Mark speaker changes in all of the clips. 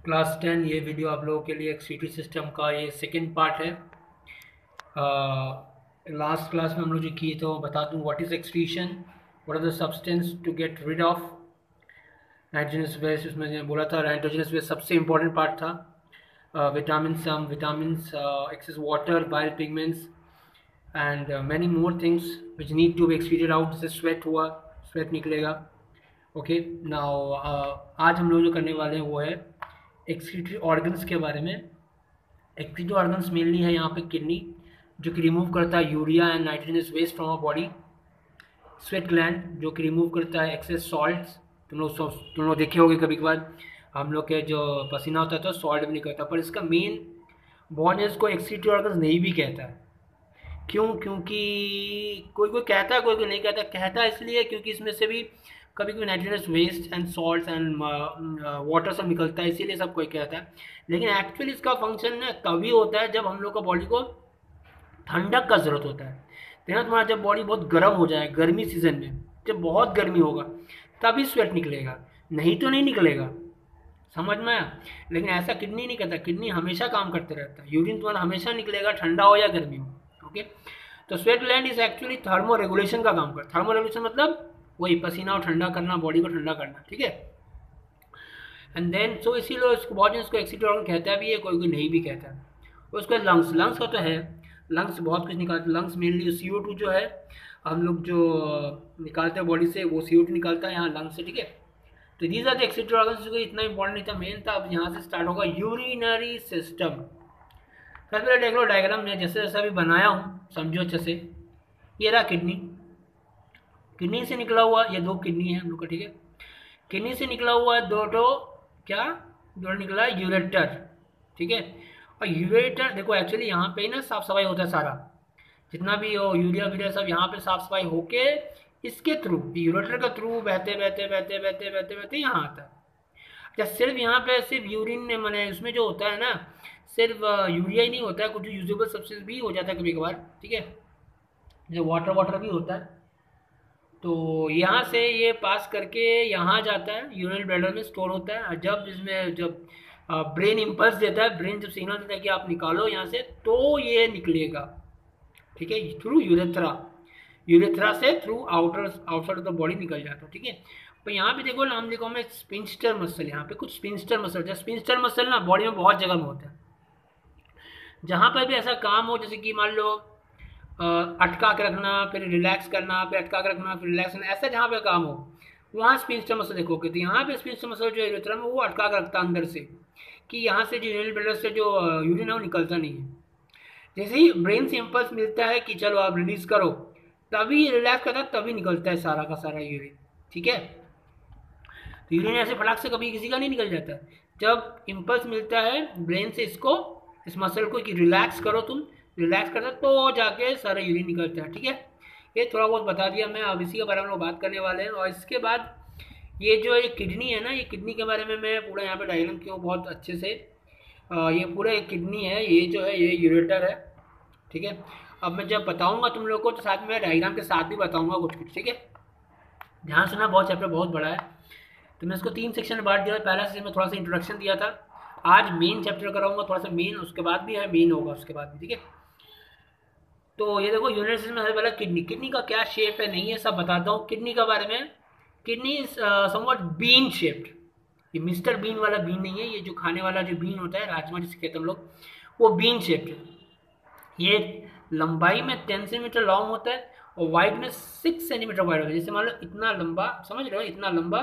Speaker 1: Class 10 ये video आप लोगों के लिए एक्सक्रीटरी सिस्टम का ये सेकंड पार्ट है। लास्ट क्लास में हम लोग जो किए थे वो बता दूं, what is excretion, what are the substance to get rid of nitrogenous waste. उसमें जो बोला था नाइट्रोजनस वेस्ट सबसे इम्पोर्टेंट पार्ट था। Vitamin, some vitamins, excess water, bile pigments and many more things which need to be excreted out. जैसे sweat हुआ, sweat निकलेगा। Okay, now आज हम लोग जो करने वाले हैं वो है एक्सक्रीटरी ऑर्गन्स के बारे में। एक्सक्रीटरी ऑर्गन्स मेनली है यहाँ पे किडनी, जो कि रिमूव करता है urea and nitrogenous waste from a body. Sweat gland जो कि रिमूव करता है एक्सेस सॉल्ट्स। तुम लोग देखे होगे कभी कभार हम लोग के जो पसीना होता है तो सॉल्ट भी नहीं करता, पर इसका मेन बॉर्नर्स को एक्सक्रीटरी ऑर्गन्स नहीं भी कहता है। क्यों? क्योंकि कोई कोई कहता है, कोई कोई नहीं कहता। कहता है इसलिए क्योंकि इसमें से भी कभी कभी nitrogenous waste and salts and water सब निकलता है, इसीलिए सब कोई कहता है। लेकिन एक्चुअली इसका फंक्शन ना तभी होता है जब हम लोग का बॉडी को ठंडक का ज़रूरत होता है। देखना, तुम्हारा जब बॉडी बहुत गर्म हो जाए, गर्मी सीजन में जब बहुत गर्मी होगा तभी स्वेट निकलेगा, नहीं तो नहीं निकलेगा। समझ में आया? लेकिन ऐसा किडनी नहीं करता। किडनी हमेशा काम करते रहता है। यूरिन तुम्हारा हमेशा निकलेगा, ठंडा हो या गर्मी हो। ओके, तो sweat gland is actually thermo regulation का काम करता है। थर्मो रेगुलेशन मतलब वही पसीना को ठंडा करना, बॉडी को ठंडा करना। ठीक है, एंड देन सो इसीलिए इसको बहुत इसको एक्सीटरी ऑर्गन कहता भी है, कोई कोई नहीं भी कहता है। उसके बाद लंग्स, लंग्स का तो है, लंग्स बहुत कुछ निकालते हैं। लंग्स मेनली CO2 जो है हम लोग जो निकालते हैं बॉडी से, वो CO2 निकालता है यहाँ लंग्स से। ठीक है, तो these are the excretory organs. जो इतना इंपॉर्टेंट नहीं था, मेन था। अब यहाँ से स्टार्ट होगा यूरिनरी सिस्टम। सबसे पहले देख लो डायग्राम में, जैसे जैसा अभी बनाया हूँ समझो अच्छे से। ये रहा किडनी, किडनी से निकला हुआ ये दो किडनी है हम लोग का। ठीक है, किडनी से निकला हुआ है दो तो क्या, दो निकला यूरेटर। ठीक है, और यूरेटर देखो एक्चुअली यहाँ पे ही ना साफ सफाई होता है सारा, जितना भी हो यूरिया वीरिया सब यहाँ पे साफ सफाई होके इसके थ्रू, यूरेटर के थ्रू बहते बहते बहते बहते बहते बहते यहाँ आता है। अच्छा, सिर्फ यहाँ पे सिर्फ यूरिन मैंने उसमें जो होता है ना, सिर्फ यूरिया ही नहीं होता है, कुछ यूजेबल सब्सटेंस भी हो जाता है कभी कभार। ठीक है, जो वाटर वाटर भी होता है। तो यहाँ से ये पास करके यहाँ जाता है, यूरिनरी ब्लैडर में स्टोर होता है। और जब इसमें जब ब्रेन इम्पल्स देता है, ब्रेन जब सिग्नल देता है कि आप निकालो यहाँ से, तो ये निकलेगा। ठीक है, थ्रू यूरेथ्रा, यूरेथ्रा से through outside of the body निकल जाता है। ठीक है, तो यहाँ पे देखो नाम लिखा मैं स्पिंस्टर मसल। यहाँ पे कुछ स्पिंस्टर मसल, जैसे स्पिंस्टर मसल ना बॉडी में बहुत जगह में होता है। जहाँ पर भी ऐसा काम हो, जैसे कि मान लो अटका के रखना, फिर रिलैक्स करना, फिर अटका के रखना, फिर रिलैक्स करना, ऐसा जहाँ पे काम हो वहाँ स्पिंस्टर मसल देखोगे। तो यहाँ पे स्पिंस्टर मसल जो है यूरेथ्रा में, वो अटका के रखता है अंदर से, कि यहाँ से जो यूरिनरी ब्लैडर से जो यूरिन है वो निकलता नहीं है। जैसे ही ब्रेन से इम्पल्स मिलता है कि चलो आप रिलीज करो, तभी रिलैक्स करता है, तभी निकलता है सारा का सारा यूरिन। ठीक है, तो यूरिन ऐसे फटाक से कभी किसी का नहीं निकल जाता। जब इम्पल्स मिलता है ब्रेन से इसको, इस मसल को, कि रिलैक्स करो, तुम रिलैक्स करते हो तो जाके सारा यूरिन निकलता है। ठीक है, ये थोड़ा बहुत बता दिया मैं। अब इसी के बारे में लोग बात करने वाले हैं। और इसके बाद ये जो एक किडनी है ना, ये किडनी के बारे में मैं पूरा यहाँ पे डायग्राम किया हूँ बहुत अच्छे से। ये पूरा एक किडनी है, ये जो है ये यूरेटर है। ठीक है, अब मैं जब बताऊंगा तुम लोग को तो साथ में डायग्राम के साथ भी बताऊंगा कुछ कुछ। ठीक है, ध्यान सुना, बहुत चैप्टर बहुत बड़ा है, तो मैं इसको 3 सेक्शन में बांट दिया। पहला सेक्शन में थोड़ा सा इंट्रोडक्शन दिया था, आज मेन चैप्टर कराऊंगा थोड़ा सा मेन, उसके बाद भी है मेन होगा उसके बाद भी। ठीक है, तो ये देखो यूनिट सिस्टम में सबसे पहला किडनी। किडनी का क्या शेप है नहीं है सब बताता हूँ किडनी के बारे में। Kidney somewhat bean shaped. ये मिस्टर बीन वाला बीन नहीं है, ये जो खाने वाला जो बीन होता है, राजमा जिसे कहते हैं हम लोग, वो बीन शेप्ड है। ये लंबाई में 10 सेंटीमीटर लॉन्ग होता है और वाइड में 6 सेंटीमीटर वाइड होता है। जैसे मान लो इतना लंबा, समझ रहे हो, इतना लंबा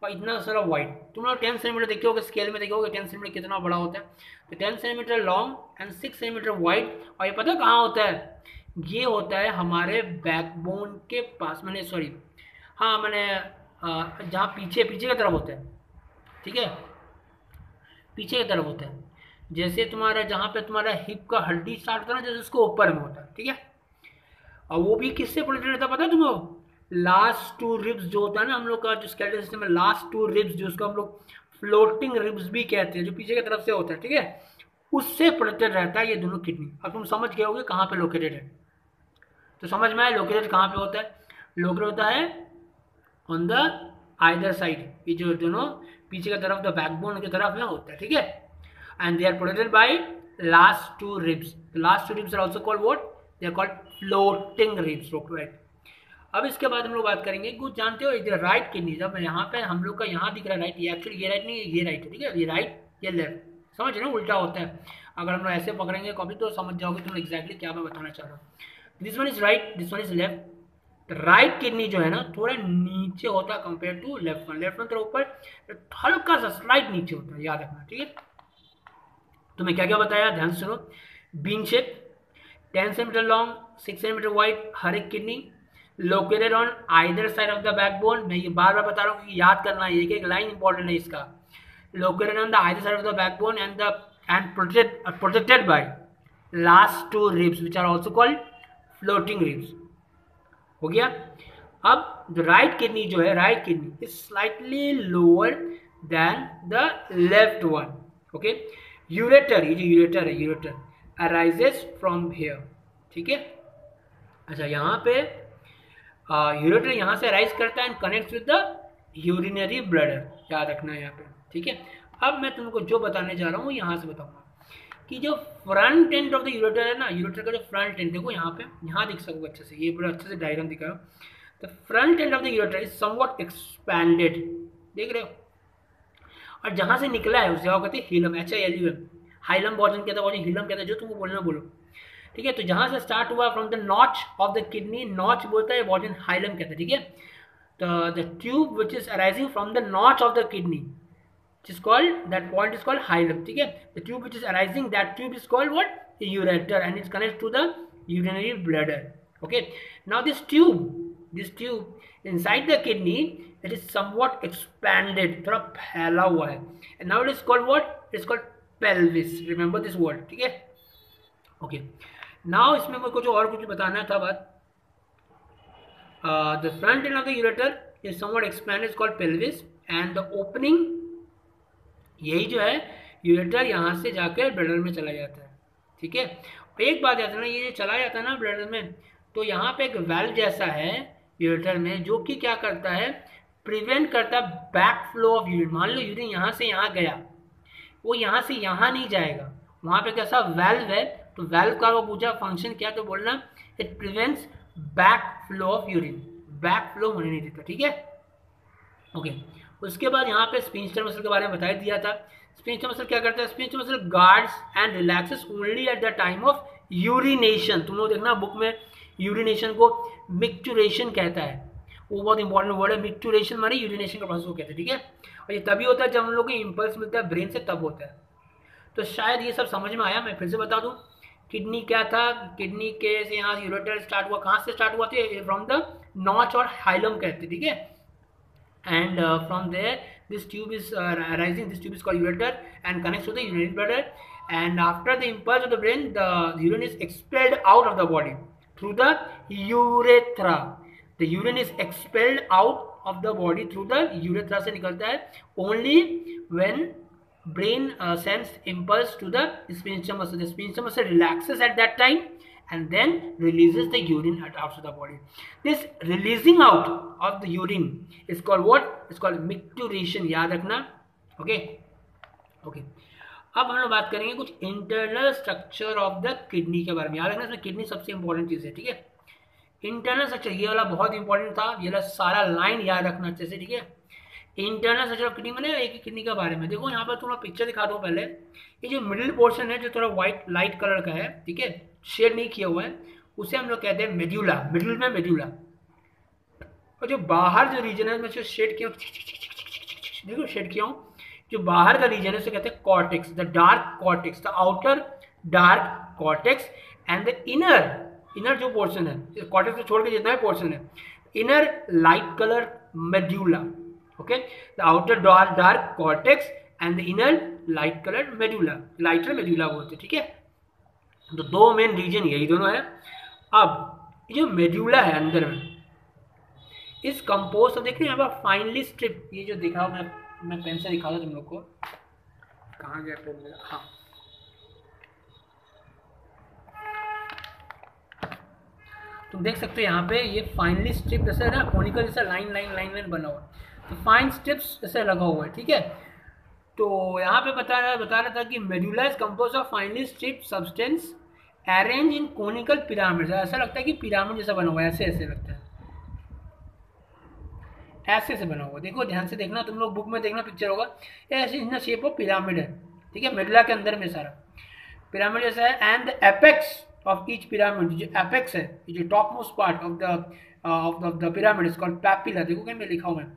Speaker 1: और इतना सारा वाइड। तुम लोग 10 सेंटीमीटर देखे होगे, स्केल में देखे होगे 10 सेंटीमीटर कितना बड़ा होता है। तो 10 centimetre long and 6 centimetre wide. और ये पता कहाँ होता है? ये होता है हमारे बैकबोन के पास, मैंने सॉरी, हाँ मैंने जहाँ पीछे पीछे की तरफ होता है। ठीक है, पीछे की तरफ होता है। जैसे तुम्हारा जहाँ पे तुम्हारा हिप का हड्डी स्टार्ट होता है ना, जैसे उसको ऊपर में होता है। ठीक है, और वो भी किससे प्रोटेक्टेड रहता है पता है तुमको? लास्ट 2 रिब्स जो होता है ना हम लोग का, जो स्केलेटल सिस्टम में लास्ट 2 रिब्स, जो उसको हम लोग फ्लोटिंग रिब्स भी कहते हैं, जो पीछे की तरफ से होता है। ठीक है, उससे प्रोटेक्टेड रहता है ये दोनों किडनी। अब तुम समझ गए होगे कहाँ पे लोकेटेड है, तो समझ में आया लोकेटेड कहाँ पे होता है। लोकेटेड होता है ऑन द आइदर साइड, ये जो दोनों पीछे की तरफ द बैकबोन की तरफ ना होता है, ठीक है। And they are protected by last two ribs. Last two ribs are also called what, they are called floating ribs, right. अब इसके बाद हम लोग बात करेंगे, कुछ जानते हो इधर राइट किडनी, जब यहाँ पे हम लोग का यहाँ दिख रहा है राइट, ये एक्चुअली ये राइट नहीं है, ये राइट है, ठीक है, ये राइट ये लेफ्ट, समझ रहे हो, उल्टा होता है। अगर हम लोग ऐसे पकड़ेंगे कॉपी तो समझ जाओगे तुम एग्जैक्टली क्या मैं बताना चाह रहा हूँ। This one is right, this one is left. Right kidney जो है ना थोड़ा नीचे होता है compare to left one. Left one थोड़ा ऊपर, हल्का सा स्लाइड नीचे होता है, याद रखना, ठीक है। तुम्हें क्या क्या बताया, ध्यान से सुनो। Bean shape, 10 centimetre long, 6 centimetre wide, हर एक kidney located on either side of the backbone. मैं ये बार बार बता रहा हूँ कि याद करना है, एक एक लाइन इंपॉर्टेंट है इसका। Located on the either side of the backbone and protected by last two ribs which are also called floating ribs. हो गया। अब जो राइट किडनी जो है, right kidney is slightly lower than the left one, okay. Ureter, ये जो ureter है, ureter arises from here, ठीक है। अच्छा, यहाँ पे यूरेटर यहाँ से अराइज करता है and connects with the urinary bladder, याद रखना है यहाँ पे, ठीक है। अब मैं तुमको जो बताने जा रहा हूँ यहाँ से बताऊंगा कि जो front end of the ureter है ना, यूरेटर का जो फ्रंट एंड, देखो यहाँ पे, यहाँ दिख सकोगे अच्छे से, ये पूरा अच्छे से डायग्राम दिखाओ। The front end of the ureter is somewhat expanded, देख रहे हो, और जहाँ से निकला है उसे कहते हैं हिलम, HILUM, हाइलम बॉर्जन कहता है, हिलम कहता है, जो तुमको बोलना बोलो, ठीक है। तो जहाँ से स्टार्ट हुआ from the notch of the kidney, notch बोलता है, बॉर्जन हाइलम कहता है, ठीक है। तो the tube which is arising from the notch of the kidney is called, that point is called hilum, ठीक है। the tube which is arising, that tube is called what, a ureter, and it's connected to the urinary bladder, okay। now this tube inside the kidney, it is somewhat expanded, थोड़ा फैला हुआ है, and now it is called what, it is called pelvis, remember this word, ठीक है, okay। now इसमें मुझे कुछ और कुछ बताना था बात। the front end of the ureter is somewhat expanded, is called pelvis, and the opening, यही जो है यूरेटर यहाँ से जाकर ब्लडर में चला जाता है, ठीक है। एक बात याद रखना, ये चला जाता है ना ब्लडर में, तो यहाँ पे एक वेल्व जैसा है यूरेटर में, जो कि क्या करता है, प्रिवेंट करता है बैक फ्लो ऑफ यूरिन। मान लो यूरिन यहाँ से यहाँ गया, वो यहाँ से यहाँ नहीं जाएगा, वहाँ पे कैसा वेल्व है, तो वेल्व का वो पूछा फंक्शन क्या, तो बोलना it prevents back flow of urine, back flow होने नहीं देता, ठीक है, ओके। उसके बाद यहाँ पे स्पिंस्टर मसल के बारे में बता दिया था। स्पिंस्टर मसल क्या करता है, sphincter muscle guards and relaxes only at the time of urination. तुम लोग देखना बुक में यूरिनेशन को मिक्चुरेशन कहता है, वो बहुत इंपॉर्टेंट वर्ड है। मिक्चुरेशन माने यूरिनेशन का प्रोसेस को कहते हैं, ठीक है। और ये तभी होता है जब हम लोग को इम्पल्स मिलता है ब्रेन से, तब होता है। तो शायद ये सब समझ में आया। मैं फिर से बता दूँ, किडनी क्या था, किडनी के से यहाँ यूरेटर स्टार्ट हुआ, कहाँ से स्टार्ट हुआ था, फ्रॉम द नॉच और हाइलम कहते हैं, ठीक है। And from there this tube is arising, this tube is called ureter and connects to the urinary bladder, and after the impulse of the brain, the urine is expelled out of the body through the urethra. The urine is expelled out of the body through the urethra से निकलता है only when brain sends impulse to the sphincter muscle. The sphincter muscle relaxes at that time and then releases the urine out of the body. This releasing out of the urine is called what? It's called micturition, याद रखना, okay okay. अब हम लोग बात करेंगे कुछ internal structure of the kidney के बारे में। याद रखना, इसमें किडनी सबसे इंपॉर्टेंट चीज़ है, ठीक है। इंटरनल स्ट्रक्चर ये वाला बहुत इंपॉर्टेंट था, ये वाला सारा लाइन याद रखना अच्छे से, ठीक है। इंटरनल स्ट्रक्चर ऑफ किडनी मैंने एक किडनी के बारे में देखो, यहाँ पर थोड़ा पिक्चर दिखा दो पहले। ये जो मिडिल पोर्शन है जो थोड़ा व्हाइट लाइट कलर का है, ठीक है, शेड नहीं किया हुआ है, उसे हम लोग कहते हैं मेड्यूला, मिडिल में मेड्यूला। और जो बाहर जो रीजन है मैं जो शेड किया हूँ, देखो शेड किया हूँ, जो बाहर का रीजन है उसे कहते हैं cortex, the dark cortex, the outer dark cortex and the inner जो पोर्शन है, कॉर्टेक्स को छोड़ के जितना भी पोर्शन है, inner light colour medulla, okay. The outer dark cortex and the inner light colour medulla, lighter medulla बोलते हैं, ठीक है। तो दो मेन रीजन यही दोनों है। अब ये जो मेड्यूला है अंदर में, इस कंपोज तो देखिए यहाँ पर फाइनली स्ट्रिप, ये जो दिखा मैं पेन से दिखा दूँ तुम लोग को, कहाँ गया पेन मेरा, हाँ तुम देख सकते हो यहाँ पे ये फाइनली स्ट्रिप जैसा है ना, कोनिकल जैसा लाइन बना हुआ। तो फाइन स्ट्रिप्स ऐसे लगा हुआ है, ठीक है। तो यहाँ पे बता रहा था कि medulla is compose of finely striped substance arrange in conical pyramid. ऐसा लगता है कि पिरामिड जैसा बना हुआ है, ऐसे ऐसे लगता है, ऐसे से बना हुआ। देखो ध्यान से देखना, तुम लोग बुक में देखना, पिक्चर होगा ऐसे इन शेप ऑफ पिरामिड है, ठीक है। मेडुला के अंदर में सारा पिरामिड जैसा है। And the apex of each pyramid, जो एपेक्स है, जो top most part of the pyramid is called papilla. देखो क्या मैं लिखा हुआ है,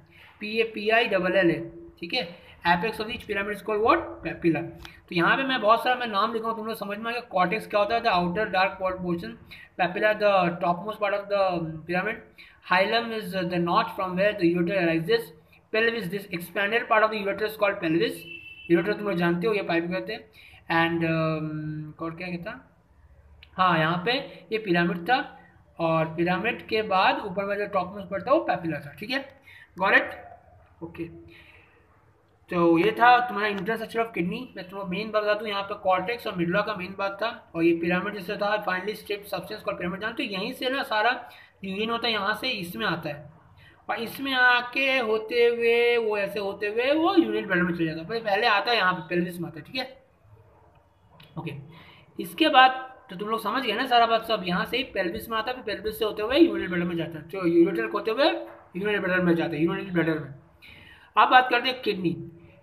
Speaker 1: PAPILL है, ठीक है। Apex of each pyramid is called what, papilla. तो यहाँ पे मैं बहुत सारा मैं नाम लिखा हूँ, तुम लोग समझ में आ गया। कॉर्टेक्स क्या होता है, the outer dark portion, papilla the top most part of the pyramid, hilum is the notch from where the ureter arises, pelvis this expanded part of the ureter is called pelvis. Ureter तुम लोग जानते हो, ये pipe कहते हैं। And और क्या कहता, हाँ यहाँ पे ये पिरामिड था, और पिरामिड के बाद ऊपर में जो टॉप मोस्ट पड़ता है वो पैपिला था, ठीक है। Got it, okay. तो ये था तुम्हारा इंफ्रास्ट्रक्चर ऑफ किडनी। मैं तुम्हें मेन बात बता दूँ, यहाँ पे कॉर्टेक्स और मिडुला का मेन बात था, और ये पिरामिड जैसे था finely striped substance called pyramid जान। तो यहीं से ना सारा यूरिन होता है, यहाँ से इसमें आता है, और इसमें आके होते हुए वो ऐसे होते हुए वो यूरिन ब्लैडर में चले जाता है। पर पहले आता है यहाँ पे पेल्विस में आता है, ठीक है, ओके। इसके बाद तो तुम लोग समझ गए ना सारा बात, सब यहाँ से ही पेल्विस में आता है, फिर पेल्विस से होते हुए यूरिन ब्लैडर में जाता है, जो यूरेटर होते हुए यूरिन ब्लैडर में जाता है, यूरिन ब्लैडर में। अब बात करते हैं किडनी।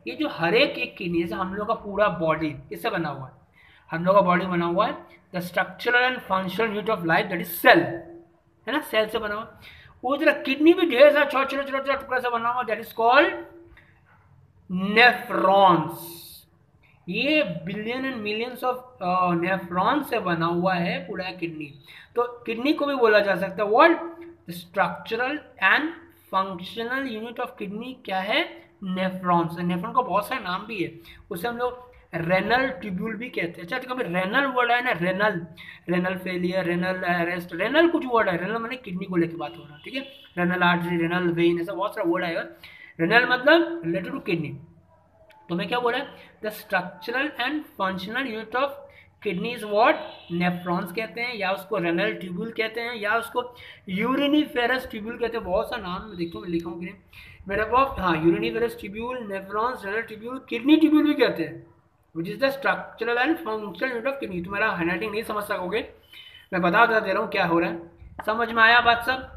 Speaker 1: ये जो हर एक किडनी, जैसे हम लोग का पूरा बॉडी इससे बना हुआ है, हम लोग का बॉडी बना हुआ है the structural and functional unit of life that is cell, है ना, सेल से बना हुआ। वो जरा किडनी भी ढेर सारा छोटा छोटा टुकड़ा से बना हुआ, दैट इज कॉल्ड नेफ्रॉन्स। ये billion and millions of nephron से बना हुआ है पूरा किडनी। तो किडनी को भी बोला जा सकता है what, structural and functional unit of kidney क्या है, नेफ्रॉन्स। नेफ्रॉन का बहुत सारे नाम भी है, उसे हम लोग रेनल ट्यूब्यूल भी कहते हैं। अच्छा, कभी रेनल वर्ड है ना, renal, renal failure, renal arrest, renal कुछ वर्ड है, रेनल मैंने किडनी को लेकर बात हो रहा है, ठीक है। रेनल आर्टरी, रेनल वेन, ऐसा बहुत सारा वर्ड आएगा। रेनल मतलब रिलेटेड टू किडनी। तो मैं क्या बोला, the structural and functional unit of kidney is what, nephrons कहते हैं, या उसको रेनल ट्यूब्यूल कहते हैं, या उसको यूरिनिफेरस ट्यूब्यूल कहते हैं। बहुत सा नाम देखो लिखा हूँ कि नहीं मेरे पास, हाँ, uriniferous tubule, nephrons, renal tubule, kidney tubule भी कहते हैं, which is the structural and functional unit of kidney. तुम्हारा हैंडराइटिंग नहीं समझ सकोगे, मैं बता दे रहा हूँ क्या हो रहा है। समझ में आया बात सब?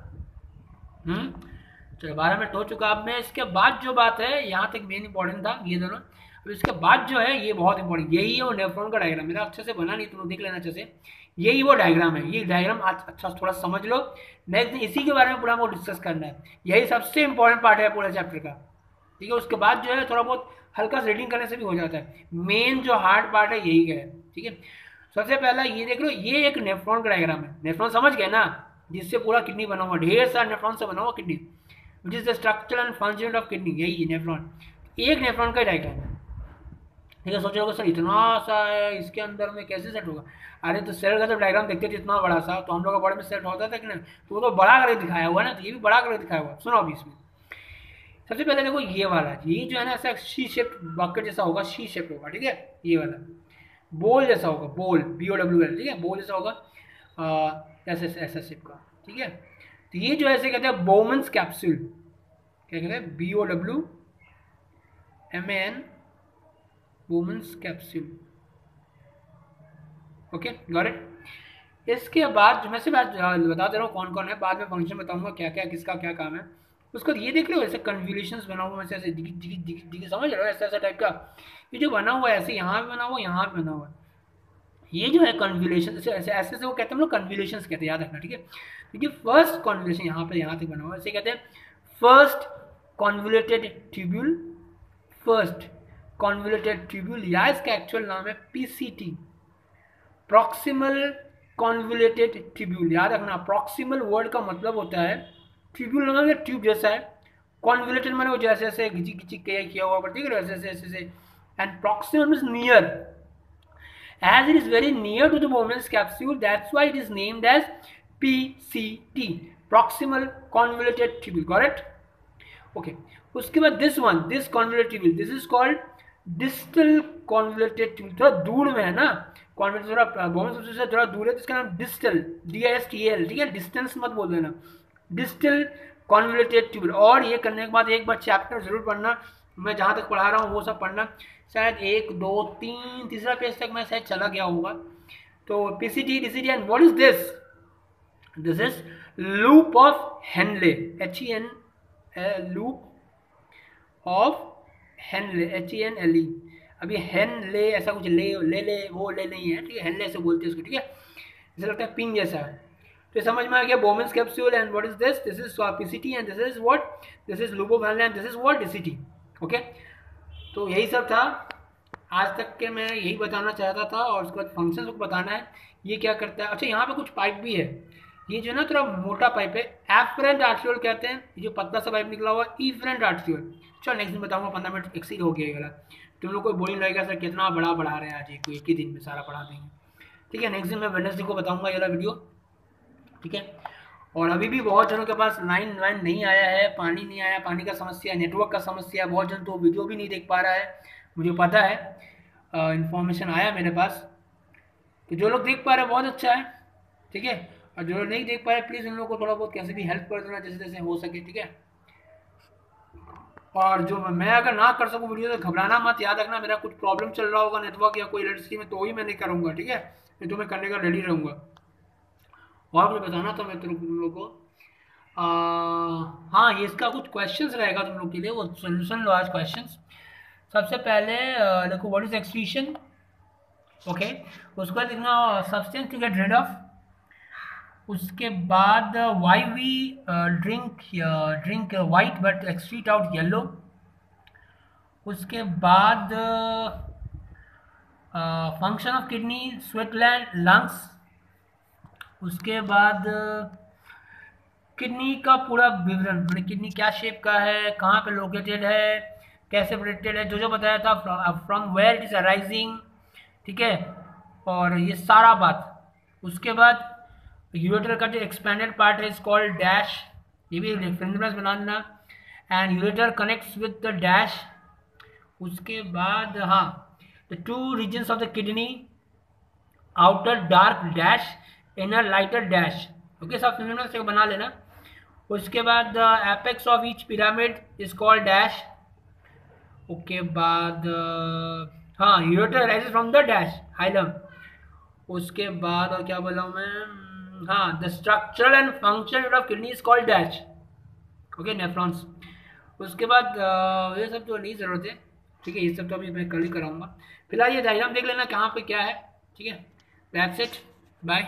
Speaker 1: चलो 12 मिनट हो चुका। अब मैं इसके बाद जो बात है, यहाँ तक मेन इंपॉर्टेंट था ये दोनों। अब इसके बाद जो है ये बहुत इंपॉर्टेंट, यही है वो नेफ्रॉन का डायग्राम। मेरा अच्छे से बना नहीं, तुम लोग देख लेना अच्छे से, यही वो डायग्राम है। ये डायग्राम आज अच्छा थोड़ा समझ लो, नेक्स्ट इसी के बारे में पूरा हमको डिस्कस करना है। यही सबसे इंपॉर्टेंट पार्ट है पूरे चैप्टर का, ठीक है। उसके बाद जो है थोड़ा बहुत हल्का सा रीडिंग करने से भी हो जाता है। मेन जो हार्ड पार्ट है यही है, ठीक है। सबसे पहला ये देख लो, ये एक नेफ्रॉन का डायग्राम है। नेफ्रॉन समझ गए ना, जिससे पूरा किडनी बना हुआ, ढेर सारा नेफ्रॉन से बना हुआ kidney, which is the structure and function of kidney, यही है नेफ्रॉन। एक नेफ्रॉन का डायग्राम है, ठीक है। सोच रहे हो सर इतना सा है, इसके अंदर में कैसे सेट होगा? अरे तो सेल का जब डायग्राम देखते थे इतना बड़ा सा, तो हम लोग का बॉडी में सेट होता था कि नहीं? तो वो तो बड़ा करके दिखाया हुआ है ना, तो ये भी बड़ा करके दिखाया हुआ है। सुनो अभी इसमें सबसे पहले देखो ये वाला, ये जो है ना ऐसा सी शेप बकेट जैसा होगा, सी शेप होगा, ठीक है। ये वाला बोल जैसा होगा, बोल, BOWL, ठीक है, बोल जैसा होगा, ऐसे ऐसा शेप का, ठीक है। तो ये जो ऐसे कहते हैं बोमन्स कैप्सूल, क्या कहते हैं, BOWMAN, Bowman's capsule, okay, got it. इसके बाद मैं से बात बता दे रहा हूँ कौन कौन है, बाद में फंक्शन बताऊंगा क्या क्या किसका क्या काम है। उसको ये देख रहे हो ऐसे कन्व्यूलेशंस बना हुआ, ऐसे दिखी समझ रहे हो, ऐसा ऐसा टाइप का ये जो बना हुआ है, ऐसे यहाँ भी बना हुआ, यहाँ भी बना हुआ है। ये जो है कन्व्यूलेशन, ऐसे ऐसे से वो कहते हैं, हम लोग कन्व्यूलेशंस कहते हैं, याद रखना, ठीक है। क्योंकि फर्स्ट कन्व्यूलेशन यहाँ पे यहाँ तक बना हुआ है, इसे कहते हैं first convoluted tubule, first convoluted tubule, या इसका एक्चुअल नाम है PCT, प्रॉक्सिमल कॉन्वुलेटेड ट्यूब्यूल। याद रखना, प्रॉक्सिमल वर्ड का मतलब होता है, ट्यूब्यूल मतलब ट्यूब जैसा है, कॉन्वुलेटेड माने वो जैसे ऐसे घिची घिची किया हुआ, ठीक है, ऐसे ऐसे, and proximal means near, as it is very near to the Bowman's capsule, that's why it is named as PCT, proximal convoluted tubule, got it? Okay, उसके बाद this one, this convoluted tubule, this is called distal convoluted tubule। थोड़ा दूर में है ना, convoluted थोड़ा Bowman's थोड़ा दूर है, तो इसका नाम distal, DISTL, ठीक है, डिस्टेंस मत बोल देना, distal कॉन्वोल्यूटेड ट्यूबुल। और ये करने के बाद एक बार चैप्टर जरूर पढ़ना, मैं जहाँ तक पढ़ा रहा हूँ वो सब पढ़ना। शायद 1 2 3 तीसरा पेज तक मैं शायद चला गया होगा। तो PCT DCT and what is this? This is loop of Henle, HEN loop of Henle, HENLE। अभी हेनले ऐसा कुछ ले वो ले नहीं है, ठीक है, हेनले से बोलते हैं उसको, ठीक है, जैसे लगता है पिन जैसा है। तो समझ में आ गया बोमेंस capsule and what is this? This is PCT and this is what? This is loop of Henle and this is what? DCT. Okay, तो यही सब था आज तक के, मैं यही बताना चाहता था। और उसके बाद फंक्शन को बताना है ये क्या करता है। अच्छा, यहाँ पे कुछ पाइप भी है, ये जो है ना थोड़ा मोटा पाइप है, एफरेंट आर्ट्रियोल कहते हैं। ये जो पतला सा पाइप निकला हुआ इफरेंट आर्ट्रियोल। चलो नेक्स्ट दिन बताऊंगा, 15 मिनट एक्सीड हो गया ये वाला। तुम लोग को बोरिंग लगेगा सर कितना बड़ा पढ़ा रहे हैं आज, एक ही दिन में सारा पढ़ा देंगे, ठीक है। नेक्स्ट दिन मैं वेडनेसडे को बताऊंगा ये वाला वीडियो, ठीक है। और अभी भी बहुत जनों के पास लाइन वाइन नहीं आया है, पानी नहीं आया, पानी का समस्या, नेटवर्क का समस्या, बहुत जन तो वीडियो भी नहीं देख पा रहा है, मुझे पता है, इन्फॉर्मेशन आया मेरे पास। तो जो लोग देख पा रहे हैं बहुत अच्छा है, ठीक है। और जो लोग नहीं देख पा रहे प्लीज़ उन लोगों को थोड़ा बहुत कैसे भी हेल्प कर देना, जैसे जैसे हो सके, ठीक है। और जो मैं अगर ना कर सकूँ वीडियो तो घबराना मत, याद रखना मेरा कुछ प्रॉब्लम चल रहा होगा नेटवर्क या कोई इलेक्ट्रिसिटी में तो ही मैं नहीं करूँगा, ठीक है, नहीं तो मैं करने का रेडी रहूँगा। और मुझे बताना था मैं तुम लोगों को, हाँ ये इसका कुछ क्वेश्चंस रहेगा तुम लोग के लिए, वो सोल्यूशन लो आज क्वेश्चंस। सबसे पहले देखो व्हाट इज एक्सक्रीशन, ओके, उसके बाद लिखना substance to get rid of. उसके बाद why we drink white but excrete out yellow. उसके बाद function of kidney, sweat gland, lungs. उसके बाद किडनी का पूरा विवरण, मतलब किडनी क्या शेप का है, कहाँ पे लोकेटेड है, कैसे प्रोटेक्टेड है, जो जो बताया था, from where it is arising, ठीक है, और ये सारा बात। उसके बाद यूरेटर का जो एक्सपेंडेड पार्ट है इज कॉल्ड डैश, ये भी रेफरेंस बना देना, and ureter connects with the dash. उसके बाद हाँ, the two reasons of the kidney, outer dark dash, inner lighter dash, okay, सब सिनोनिम्स से बना लेना। उसके बाद the apex of each pyramid is called dash. उसके बाद हाँ, ureter rises from the dash, hilum. उसके बाद और क्या बोला हूँ मैं, हाँ, the structural and function of kidney is called dash, okay, nephrons. उसके बाद ये सब तो नहीं ज़रूरत है, ठीक है, ये सब तो अभी मैं कल ही कराऊंगा। फिलहाल ये डायग्राम देख लेना कहाँ पे क्या है, ठीक है। That's it, bye.